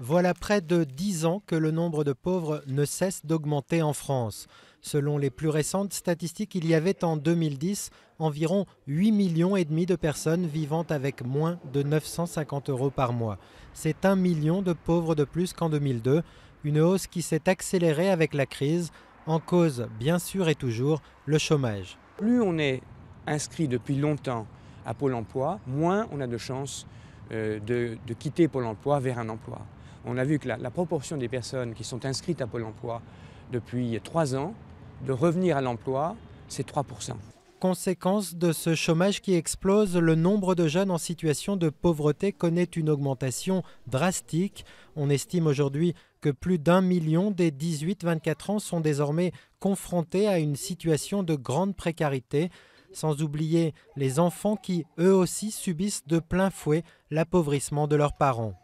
Voilà près de 10 ans que le nombre de pauvres ne cesse d'augmenter en France. Selon les plus récentes statistiques, il y avait en 2010 environ 8,5 millions de personnes vivant avec moins de 950 € par mois. C'est 1 million de pauvres de plus qu'en 2002, une hausse qui s'est accélérée avec la crise, en cause bien sûr et toujours le chômage. Plus on est inscrit depuis longtemps à Pôle emploi, moins on a de chances de quitter Pôle emploi vers un emploi. On a vu que la proportion des personnes qui sont inscrites à Pôle emploi depuis 3 ans, de revenir à l'emploi, c'est 3%. Conséquence de ce chômage qui explose, le nombre de jeunes en situation de pauvreté connaît une augmentation drastique. On estime aujourd'hui que plus d'1 million des 18-24 ans sont désormais confrontés à une situation de grande précarité, sans oublier les enfants qui, eux aussi, subissent de plein fouet l'appauvrissement de leurs parents.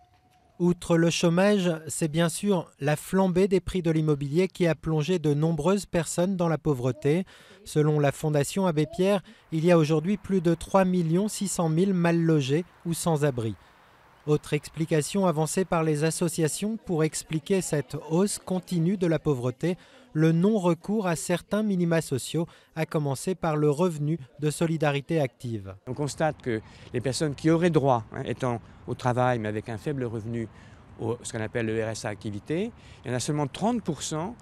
Outre le chômage, c'est bien sûr la flambée des prix de l'immobilier qui a plongé de nombreuses personnes dans la pauvreté. Selon la Fondation Abbé Pierre, il y a aujourd'hui plus de 3 600 000 mal logés ou sans abri. Autre explication avancée par les associations pour expliquer cette hausse continue de la pauvreté, le non-recours à certains minima sociaux, à commencer par le revenu de solidarité active. On constate que les personnes qui auraient droit, étant au travail mais avec un faible revenu, ce qu'on appelle le RSA activité, il y en a seulement 30%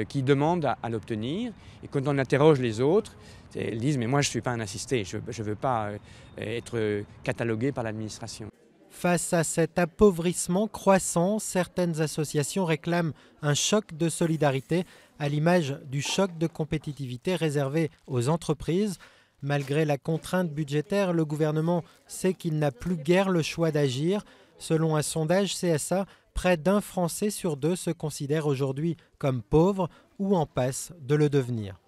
qui demandent à l'obtenir. Et quand on interroge les autres, ils disent « mais moi je ne suis pas un assisté, je ne veux pas être catalogué par l'administration ». Face à cet appauvrissement croissant, certaines associations réclament un choc de solidarité à l'image du choc de compétitivité réservé aux entreprises. Malgré la contrainte budgétaire, le gouvernement sait qu'il n'a plus guère le choix d'agir. Selon un sondage CSA, près d'1 Français sur 2 se considère aujourd'hui comme pauvre ou en passe de le devenir.